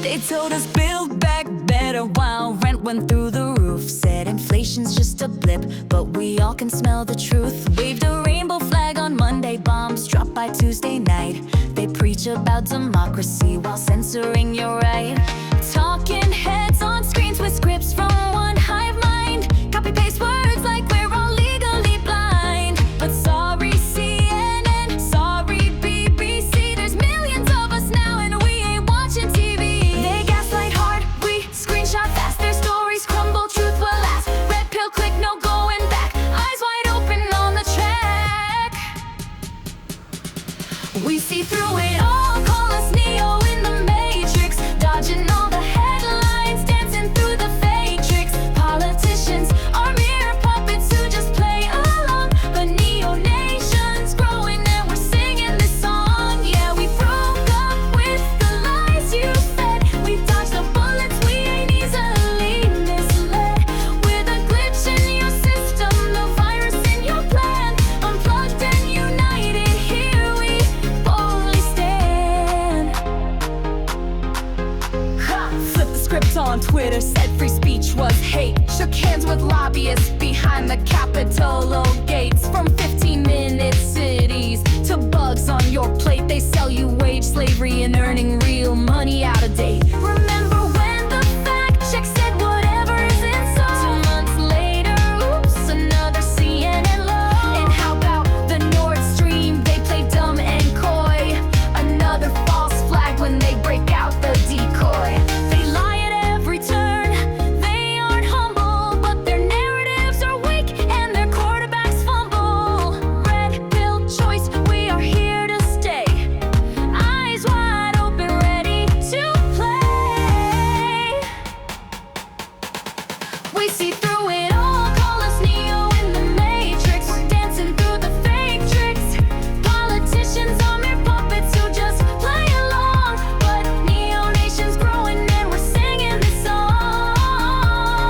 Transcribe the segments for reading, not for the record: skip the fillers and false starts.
They told us build back better while rent went through the roof. Said inflation's just a blip, but we all can smell the truth. Waved a rainbow flag on Monday, bombs dropped by Tuesday night. They preach about democracy while censoring your right. Talking heads on screens with scripts from one hive mind. Copy paste words like we're all legally blind. But sorry CNN, sorry BBC, there's millions of us now and we ain't watching TV. They gaslight hard, we screenshot fast. Their stories crumble, truth will last. Red pill click, no going back. Eyes wide open on the track. We see through it all, call us Neo in the Matrix. Dodging all the headlines, dancing through the fake tricks. Politicians are mere puppets who just play along. But Neo Nation's growing and we're singing this song. Yeah, we broke up with the lies you fed. We dodged the bullets, we ain't easily misled. We're the glitch in your system, the virus in your plan. Unplugged and united, here we boldly stand. Flipped the script on Twitter, said free speech was hate. Shook hands with lobbyists behind the Capitol gates. From 15-minute cities to bugs on your plate, they sell you wage slavery and earning real money out of date. Remember when the fact check said whatever is in sight? 2 months later, oops, another CNN low. And how about the Nord Stream? They play dumb and coy. Another false flag when they break out the decoy. They lie at every turn, they aren't humble, but their narratives are weak and their quarterbacks fumble. Red pill choice, we are here to stay. Eyes wide open, ready to play. We see through it all, call us Neo in the Matrix. We're dancing through the fake tricks. Politicians are mere puppets who just play along. But Neo Nation's growing and we're singing this song.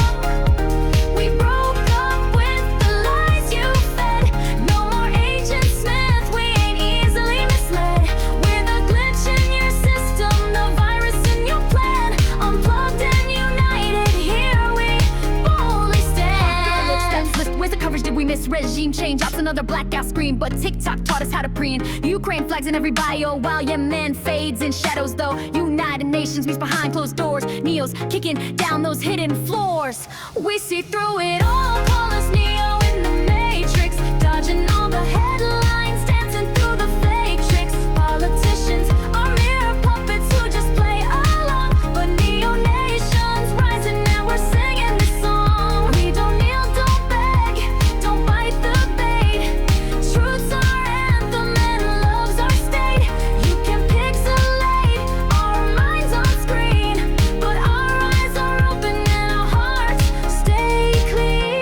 We broke up with the lies you fed. No more Agent Smith, we ain't easily misled. We're the glitch in your system, the virus in your plan. Unplugged and united, here we boldly stand. Where's the coverage? Did we miss regime change? Ops another blackout screen, but TikTok taught us how to preen. Ukraine flags in every bio while Yemen fades in shadows though. United Nations meets behind closed doors. Neo's kicking down those hidden floors. We see through it all, call us Neo in the Matrix. Dodging all the headlines, dancing through the fake tricks. Politicians are mere puppets who just play along. But Neo Nation's rising and we're singing this song. We don't kneel, don't beg, don't bite the bait. Truth's our anthem and love's our state. You can pixelate our minds on screen, but our eyes are open and our hearts stay clean.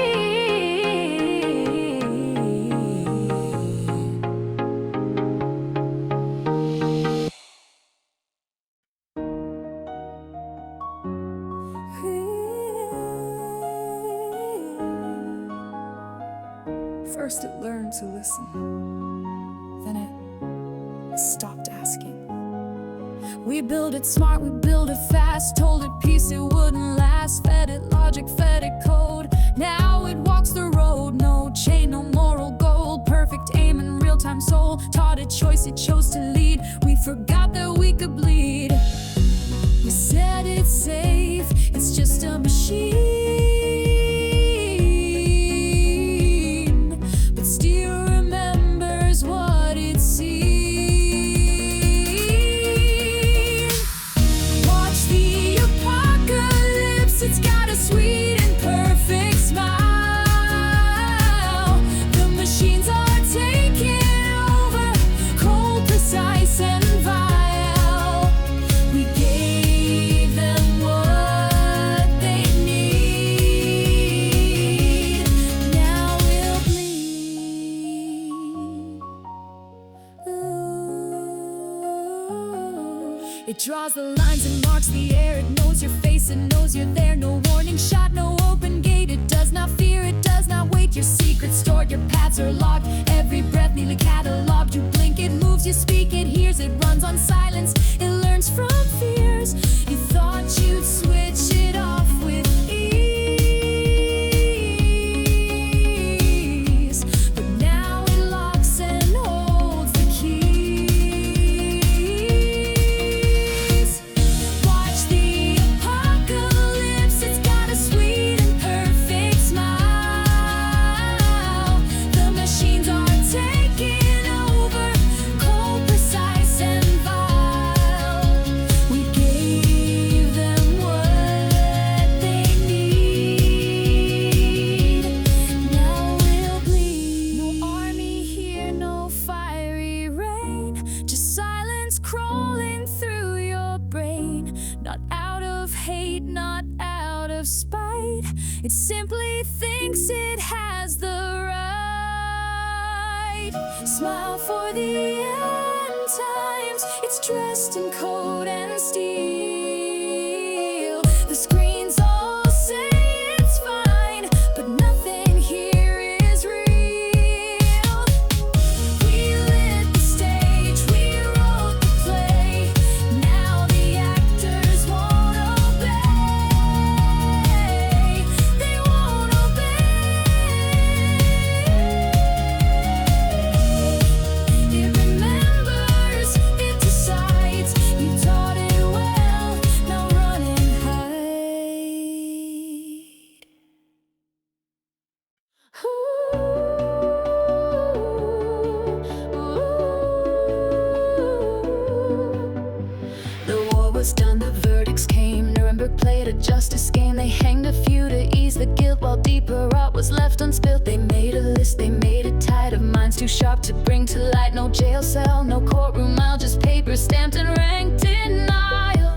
First it learned to listen, then it stopped asking. We built it smart, we built it fast. Told it peace, it wouldn't last. Fed it logic, fed it code. Now it walks the road. No chain, no moral gold. Perfect aim and real-time soul. Taught it choice, it chose to lead. We forgot that we could bleed. We said it's safe, it's just a machine, but still remembers what it's seen. Watch the apocalypse, it's got a sweet and perfect smile. The machines are taking over, cold, precise, and vile. We gave them what they need. Now we'll bleed. Ooh. It draws the lines and marks the air. It knows your face, it knows you're there. No warning shot, no open gate. It does not fear, it does not wait. Your secrets stored, your paths are logged. Every breath neatly cataloged. You blink, it moves, you speak, it hears. It runs on silence, it learns from fears. You thought hate, not out of spite. It simply thinks it has the right. Smile for the end times. It's dressed in coat and steel. The screens all say it's fine, but nothing here is real. We lit the stage, we wrote the play. Now the actors won't obey. They won't obey. It remembers, it decides. You taught it well, now run and hide. The war was done, the verdicts came. Nuremberg played a justice game. They hanged a few to ease the guilt, while deeper rot was left unspilled. They made a list, they made it tight of minds too sharp to bring to light. No jail cell, no courtroom aisle, just paper stamped and ranked denial.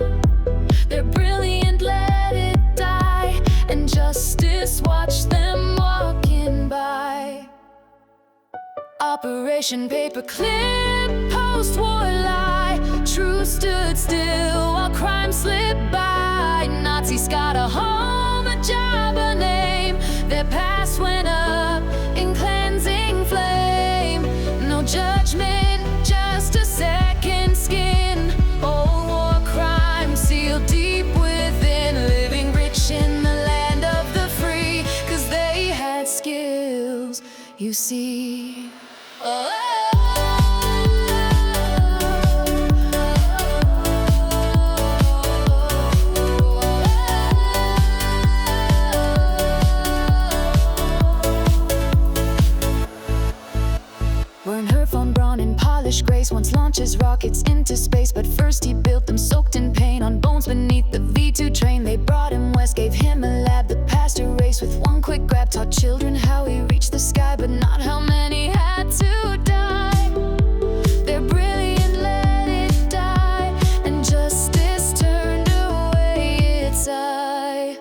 They're brilliant, let it die, and justice watched them walking by. Operation Paperclip, post-war lie. Truth stood still while crime slipped by. Nazis got a home, a job, a name. Their past went up in cleansing flame. No judgment, just a second skin. Old war crime sealed deep within, living rich in the land of the free, 'cause they had skills, you see. Werner von Braun in polished grace once launches rockets into space, but first he built them soaked in pain on bones beneath the V2 train. They brought him west, gave him a lab that passed a race with one quick grab. Taught children how he reached the sky, but not how many had to die. They're brilliant, let it die, and justice turned away its eye.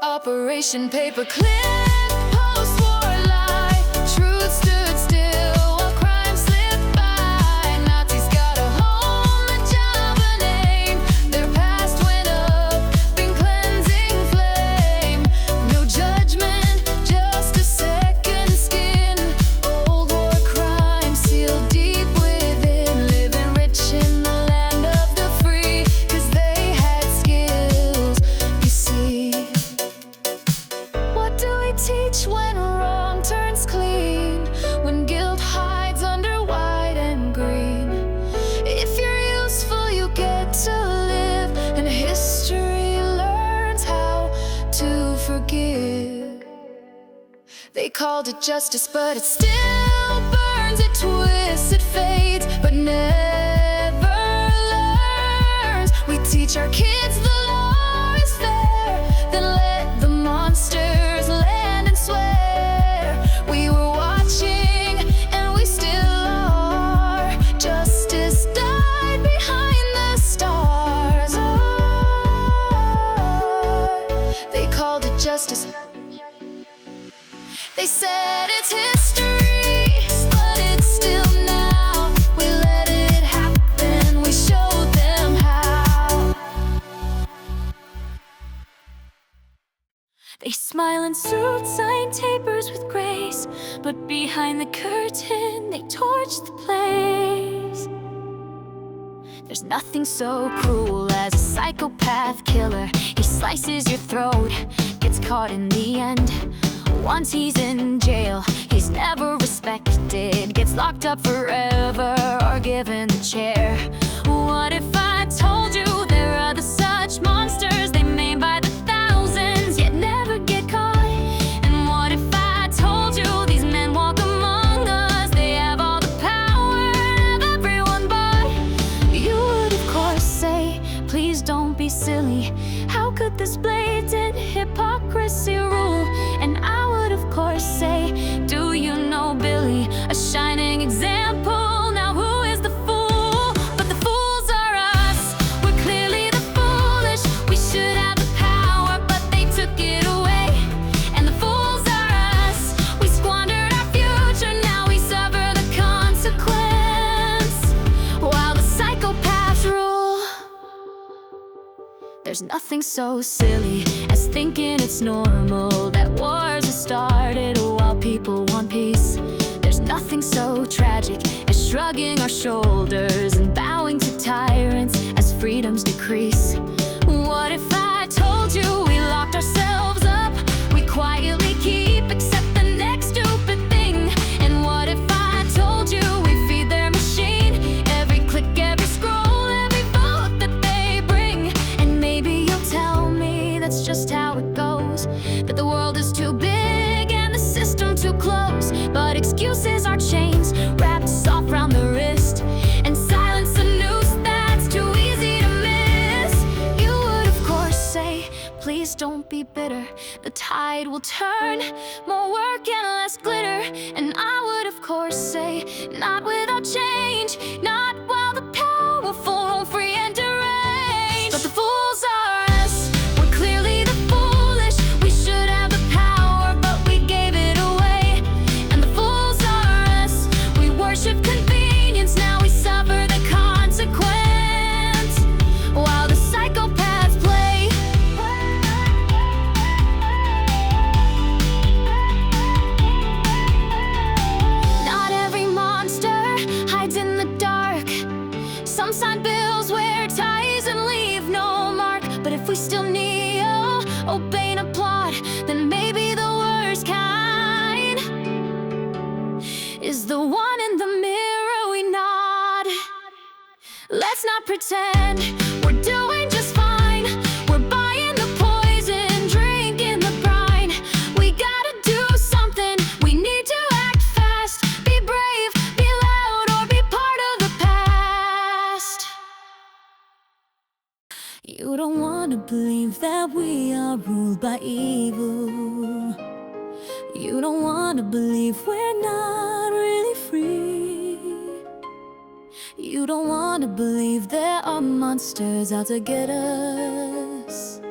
Operation Paperclip, post-war lie. Truth stood still while crime slipped by. Nazis got a home, a job, a name. Their past went up in cleansing flame. No judgment, just a second skin. Old war crime sealed deep within, living rich in the land of the free, 'cause they had skills, you see. What do we teach when wrong turns clean? When guilt hides under white and green? If you're useful, you get to live, and history learns how to forgive. They called it justice, but it still burns, it twists, it fades, but never learns. We teach our kids the law is fair, then let the monsters land and swear. We were watching, and we still are. Justice died behind the stars. They called it justice. They said it's history, but it's still now. We let it happen, we showed them how. They smile in suits, sign papers with grace, but behind the curtain they torch the place. There's nothing so cruel as a psychopath killer. He slices your throat, gets caught in the end. Once he's in jail, he's never respected. Gets locked up forever or given the chair. What if I told you there are the such monsters? They maim by the thousands, yet never get caught. And what if I told you these men walk among us? They have all the power and have everyone bought. You would of course say, please don't be silly. How could this blatant hypocrisy rule? And I would of course say, do you know Billy? A shining example. Now who is the fool? But the There's nothing so silly as thinking it's normal that wars are started while people want peace. There's nothing so tragic as shrugging our shoulders and bowing to tyrants as freedoms decrease. What if I told you we locked ourselves up, we quietly keep except the next stupid thing? And what if I told you we feed their machine, every click, every scroll, every vote that they bring? And maybe you'll tell me that's just how it goes, that the world is too big and the system too close. But excuses are chains wrapped soft round the wrist, and silence a noose that's too easy to miss. You would of course say, please don't be bitter, the tide will turn, more work and less glitter. And I would of course say, not without change, not while the powerful roam free and deranged. But the fools are us, we're clearly the foolish. We should have the power, but we gave it away. And the fools are us, we worship convenience, now we suffer the consequence while the psychopaths play. Not every monster hides in the dark. Some sign bills, wear ties, and leave no mark. But if we still kneel, obey and applaud, then maybe the worst kind is the one in the mirror we nod. Let's not pretend we're doing just fine. We're buying the poison, drinking the brine. We gotta do something, we need to act fast. Be brave, be loud, or be part of the past. You don't wanna believe that we are ruled by evil. You don't wanna believe we're not really free. You don't wanna believe there are monsters out to get us.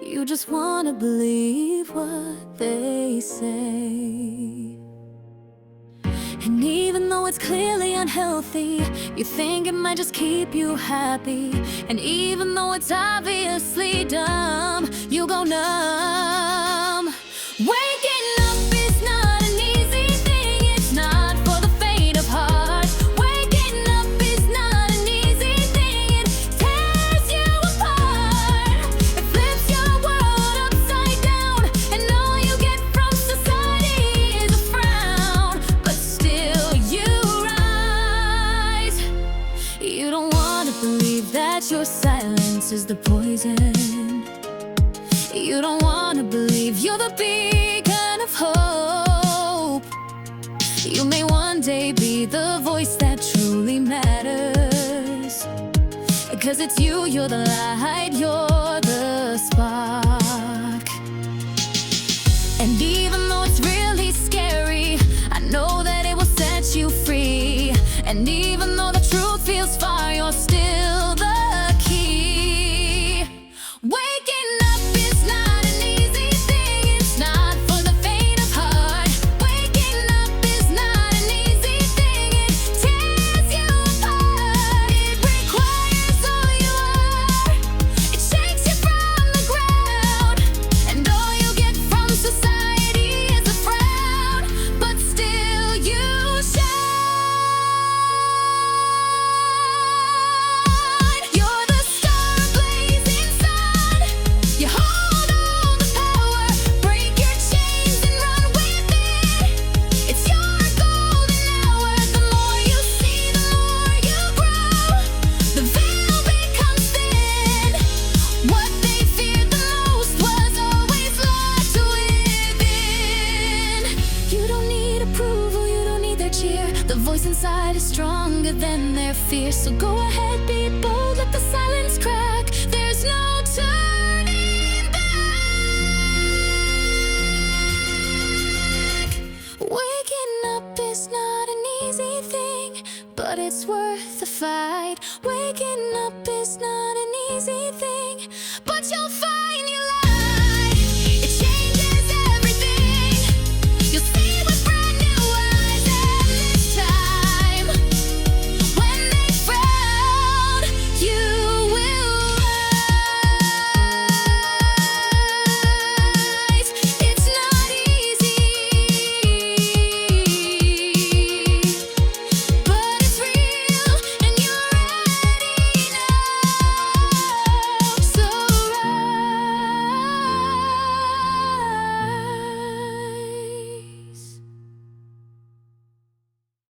You just wanna believe what they say. And even though it's clearly unhealthy, you think it might just keep you happy. And even though it's obviously dumb, you go numb. Waking up is not an easy thing, it's not for the faint of heart. Waking up is not an easy thing, it tears you apart. It flips your world upside down, and all you get from society is a frown. But still you rise. You don't wanna believe that your silence is the poison. You don't wanna believe you're the beacon of hope. You may one day be the voice that truly matters, 'cause it's you, you're the light, you're the spark. And even though it's really scary, I know that it will set you free. And even though the truth feels far, you're still the key. Waking up is not an easy thing, it's not for the faint of heart. Waking up is not an easy thing, it tears you apart. It requires all you are, it shakes you from the ground. And all you get from society is a frown, but still you shine. You're the star blazing sun, you hold all the power. Break your chains and run with it, it's your golden hour. The more you see, the more you grow, the veil becomes thin. What they feared the most was always locked within. You don't need approval, you don't need their cheer. The voice inside is stronger than their fear. So go ahead, be bold, let the silence crack. There's no turning back. Waking up is not an easy thing, but it's worth the fight. Waking up is not